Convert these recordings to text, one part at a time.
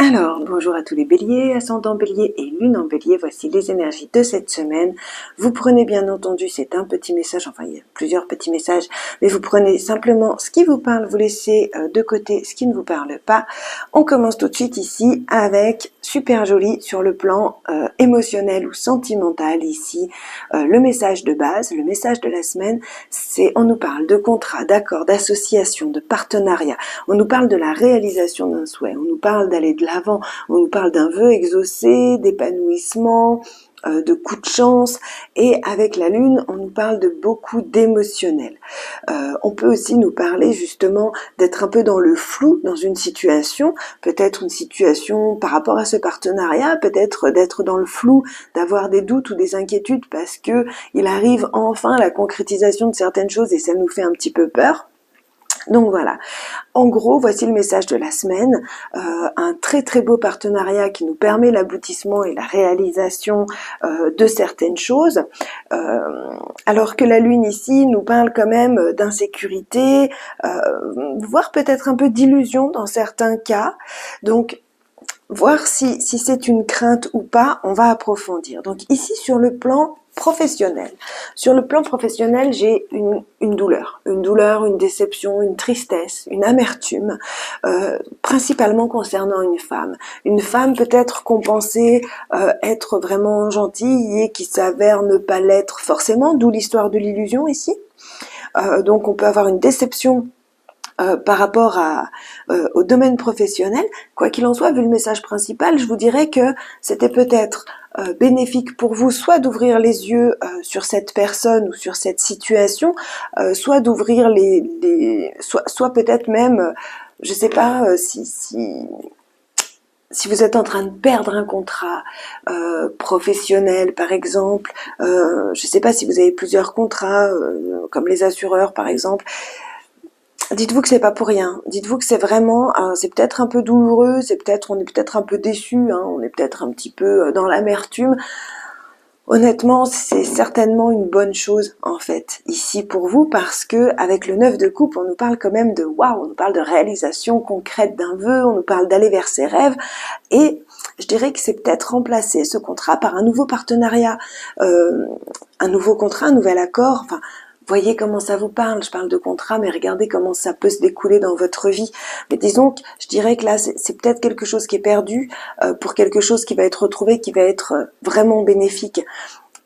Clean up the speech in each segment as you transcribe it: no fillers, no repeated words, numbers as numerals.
Alors, bonjour à tous les béliers, ascendant bélier et lune en bélier, voici les énergies de cette semaine. Vous prenez bien entendu, c'est un petit message, enfin il y a plusieurs petits messages, mais vous prenez simplement ce qui vous parle, vous laissez de côté ce qui ne vous parle pas. On commence tout de suite ici avec, super joli sur le plan émotionnel ou sentimental ici, le message de base, le message de la semaine, c'est on nous parle de contrat, d'accord, d'association, de partenariat, on nous parle de la réalisation d'un souhait, on nous parle d'aller de l'avant, on nous parle d'un vœu exaucé, d'épanouissement, de coups de chance, et avec la lune, on nous parle de beaucoup d'émotionnel. On peut aussi nous parler justement d'être un peu dans le flou dans une situation, peut-être une situation par rapport à ce partenariat, peut-être d'être dans le flou, d'avoir des doutes ou des inquiétudes parce que il arrive enfin la concrétisation de certaines choses et ça nous fait un petit peu peur. Donc voilà, en gros, voici le message de la semaine, un très très beau partenariat qui nous permet l'aboutissement et la réalisation de certaines choses, alors que la lune ici nous parle quand même d'insécurité, voire peut-être un peu d'illusion dans certains cas, donc voir si c'est une crainte ou pas, on va approfondir. Donc ici sur le plan professionnel. Sur le plan professionnel, j'ai une douleur, une déception, une tristesse, une amertume, principalement concernant une femme. Une femme peut-être qu'on pensait être vraiment gentille et qui s'avère ne pas l'être forcément, d'où l'histoire de l'illusion ici. Donc on peut avoir une déception par rapport au domaine professionnel. Quoi qu'il en soit, vu le message principal, je vous dirais que c'était peut-être bénéfique pour vous, soit d'ouvrir les yeux sur cette personne ou sur cette situation, soit d'ouvrir soit peut-être même, je sais pas si vous êtes en train de perdre un contrat professionnel, par exemple, je ne sais pas si vous avez plusieurs contrats, comme les assureurs, par exemple. Dites-vous que c'est pas pour rien. Dites-vous que c'est vraiment, c'est peut-être un peu douloureux, on est peut-être un peu déçu, hein, on est peut-être un petit peu dans l'amertume. Honnêtement, c'est certainement une bonne chose en fait ici pour vous parce que avec le 9 de coupe, on nous parle quand même de waouh, on nous parle de réalisation concrète d'un vœu, on nous parle d'aller vers ses rêves et je dirais que c'est peut-être remplacer ce contrat par un nouveau partenariat, un nouveau contrat, un nouvel accord. Enfin, voyez comment ça vous parle, je parle de contrat, mais regardez comment ça peut se découler dans votre vie. Mais disons que je dirais que là, c'est peut-être quelque chose qui est perdu pour quelque chose qui va être retrouvé, qui va être vraiment bénéfique.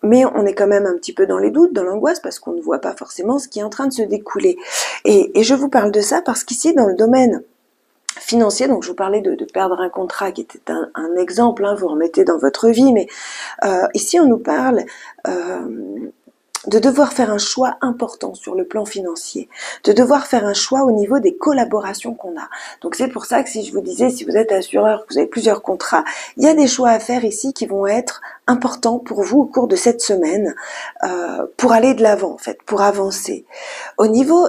Mais on est quand même un petit peu dans les doutes, dans l'angoisse, parce qu'on ne voit pas forcément ce qui est en train de se découler. Et je vous parle de ça parce qu'ici, dans le domaine financier, donc je vous parlais de perdre un contrat qui était un exemple, hein, vous remettez dans votre vie, mais ici on nous parle de devoir faire un choix important sur le plan financier, de devoir faire un choix au niveau des collaborations qu'on a. Donc c'est pour ça que si je vous disais, si vous êtes assureur, que vous avez plusieurs contrats, il y a des choix à faire ici qui vont être importants pour vous au cours de cette semaine, pour aller de l'avant en fait, pour avancer. Au niveau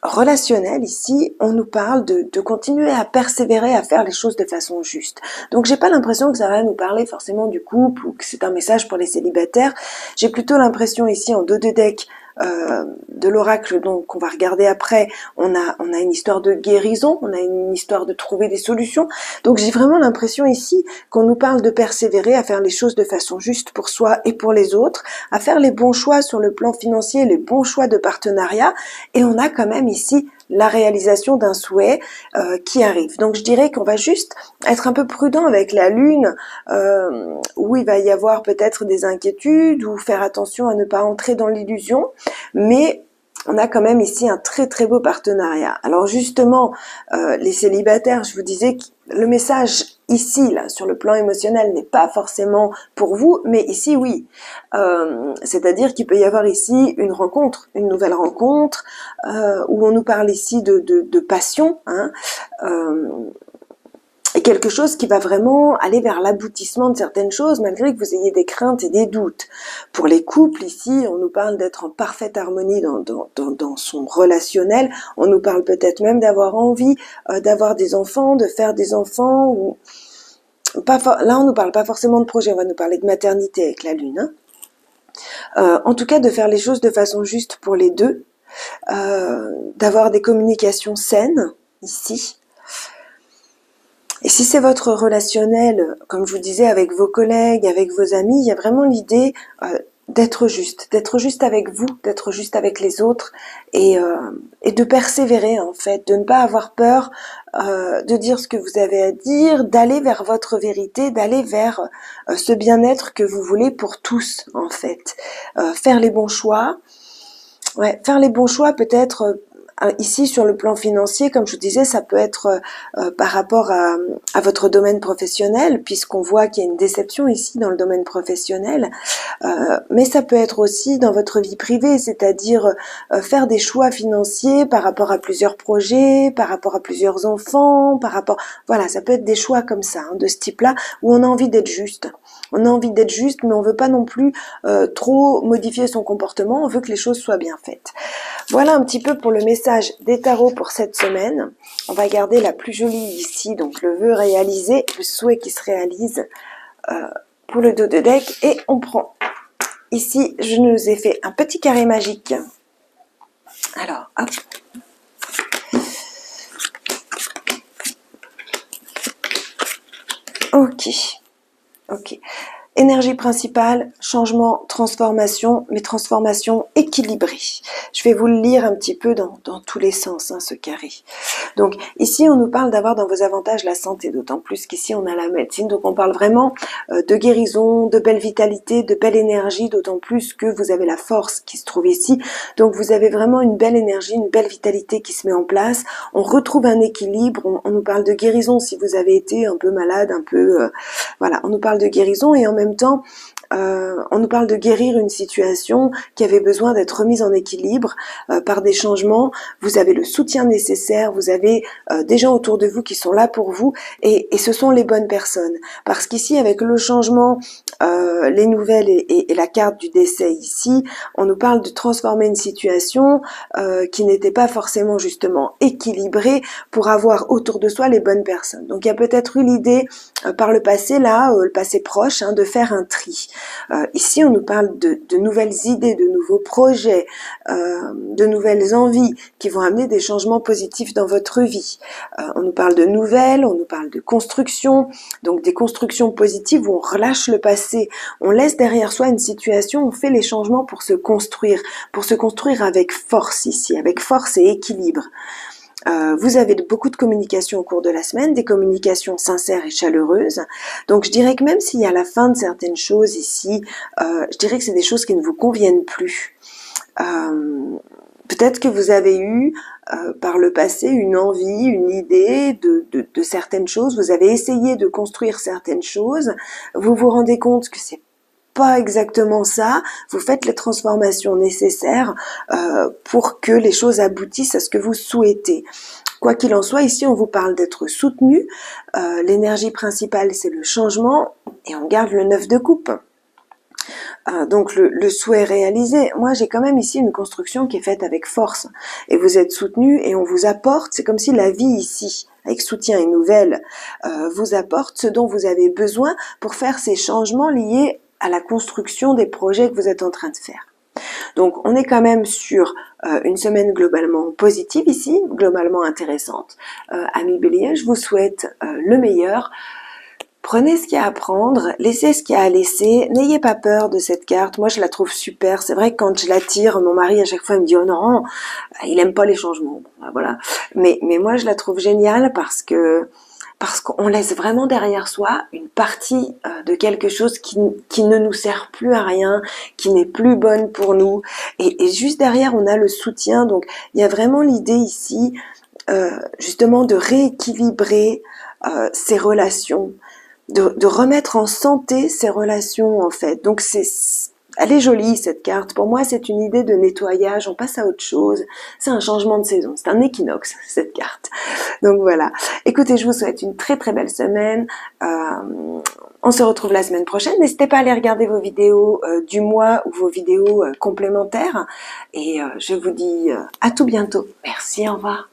relationnel, ici, on nous parle de continuer à persévérer, à faire les choses de façon juste. Donc j'ai pas l'impression que ça va nous parler forcément du couple ou que c'est un message pour les célibataires. J'ai plutôt l'impression ici en dos de deck de l'oracle donc qu'on va regarder après, on a une histoire de guérison, on a une histoire de trouver des solutions. Donc j'ai vraiment l'impression ici qu'on nous parle de persévérer à faire les choses de façon juste pour soi et pour les autres, à faire les bons choix sur le plan financier, les bons choix de partenariat, et on a quand même ici la réalisation d'un souhait qui arrive. Donc je dirais qu'on va juste être un peu prudent avec la lune, où il va y avoir peut-être des inquiétudes, ou faire attention à ne pas entrer dans l'illusion, mais on a quand même ici un très très beau partenariat. Alors justement, les célibataires, je vous disais que le message ici, là, sur le plan émotionnel, n'est pas forcément pour vous, mais ici, oui. C'est-à-dire qu'il peut y avoir ici une rencontre, une nouvelle rencontre, où on nous parle ici de passion, hein, et quelque chose qui va vraiment aller vers l'aboutissement de certaines choses, malgré que vous ayez des craintes et des doutes. Pour les couples, ici, on nous parle d'être en parfaite harmonie dans son relationnel, on nous parle peut-être même d'avoir envie d'avoir des enfants, de faire des enfants, ou là on nous parle pas forcément de projet, on va nous parler de maternité avec la lune, hein. En tout cas de faire les choses de façon juste pour les deux, d'avoir des communications saines ici. Et si c'est votre relationnel, comme je vous disais, avec vos collègues, avec vos amis, il y a vraiment l'idée d'être juste avec vous, d'être juste avec les autres et de persévérer en fait, de ne pas avoir peur de dire ce que vous avez à dire, d'aller vers votre vérité, d'aller vers ce bien-être que vous voulez pour tous en fait. Faire les bons choix. Ouais, faire les bons choix peut-être ici sur le plan financier, comme je vous disais, ça peut être par rapport à votre domaine professionnel, puisqu'on voit qu'il y a une déception ici dans le domaine professionnel, mais ça peut être aussi dans votre vie privée, c'est-à-dire faire des choix financiers par rapport à plusieurs projets, par rapport à plusieurs enfants, par rapport, voilà, ça peut être des choix comme ça, hein, de ce type-là, où on a envie d'être juste. On a envie d'être juste, mais on veut pas non plus trop modifier son comportement, on veut que les choses soient bien faites. Voilà un petit peu pour le message des tarots pour cette semaine. On va garder la plus jolie ici, donc le vœu réalisé, le souhait qui se réalise pour le dos de deck. Et on prend ici, je nous ai fait un petit carré magique. Alors, hop. Ok. Énergie principale, changement, transformation, mais transformation équilibrée. Je vais vous le lire un petit peu dans tous les sens, hein, ce carré. Donc ici, on nous parle d'avoir dans vos avantages la santé, d'autant plus qu'ici, on a la médecine. Donc on parle vraiment de guérison, de belle vitalité, de belle énergie, d'autant plus que vous avez la force qui se trouve ici. Donc vous avez vraiment une belle énergie, une belle vitalité qui se met en place. On retrouve un équilibre, on nous parle de guérison si vous avez été un peu malade, un peu... voilà, on nous parle de guérison et en même temps, on nous parle de guérir une situation qui avait besoin d'être remise en équilibre par des changements. Vous avez le soutien nécessaire, vous avez des gens autour de vous qui sont là pour vous et ce sont les bonnes personnes. Parce qu'ici, avec le changement, les nouvelles et la carte du décès ici, on nous parle de transformer une situation qui n'était pas forcément justement équilibrée pour avoir autour de soi les bonnes personnes. Donc il y a peut-être eu l'idée par le passé, là, le passé proche, hein, de faire un tri. Ici, on nous parle de nouvelles idées, de nouveaux projets, de nouvelles envies qui vont amener des changements positifs dans votre vie. On nous parle de nouvelles, on nous parle de construction, donc des constructions positives où on relâche le passé, on laisse derrière soi une situation, on fait les changements pour se construire avec force ici, avec force et équilibre. Vous avez beaucoup de communication au cours de la semaine, des communications sincères et chaleureuses. Donc je dirais que même s'il y a la fin de certaines choses ici, je dirais que c'est des choses qui ne vous conviennent plus. Peut-être que vous avez eu par le passé une envie, une idée de certaines choses, vous avez essayé de construire certaines choses, vous vous rendez compte que c'est pas exactement ça, vous faites les transformations nécessaires pour que les choses aboutissent à ce que vous souhaitez. Quoi qu'il en soit, ici on vous parle d'être soutenu, l'énergie principale c'est le changement et on garde le 9 de coupe. Donc le souhait réalisé, moi j'ai quand même ici une construction qui est faite avec force et vous êtes soutenu et on vous apporte, c'est comme si la vie ici avec soutien et nouvelles vous apporte ce dont vous avez besoin pour faire ces changements liés à la construction des projets que vous êtes en train de faire. Donc on est quand même sur une semaine globalement positive ici, globalement intéressante. Amis Bélier, je vous souhaite le meilleur. Prenez ce qu'il y a à prendre, laissez ce qu'il y a à laisser, n'ayez pas peur de cette carte, moi je la trouve super, c'est vrai que quand je la tire, mon mari à chaque fois me dit « Oh non, il aime pas les changements », voilà. Mais moi je la trouve géniale parce qu'on laisse vraiment derrière soi une partie de quelque chose qui ne nous sert plus à rien, qui n'est plus bonne pour nous. Et juste derrière, on a le soutien. Donc, il y a vraiment l'idée ici, justement, de rééquilibrer ces relations, de remettre en santé ces relations, en fait. Donc, elle est jolie cette carte, pour moi c'est une idée de nettoyage, on passe à autre chose, c'est un changement de saison, c'est un équinoxe cette carte. Donc voilà, écoutez, je vous souhaite une très très belle semaine, on se retrouve la semaine prochaine, n'hésitez pas à aller regarder vos vidéos du mois ou vos vidéos complémentaires et je vous dis à tout bientôt, merci, au revoir.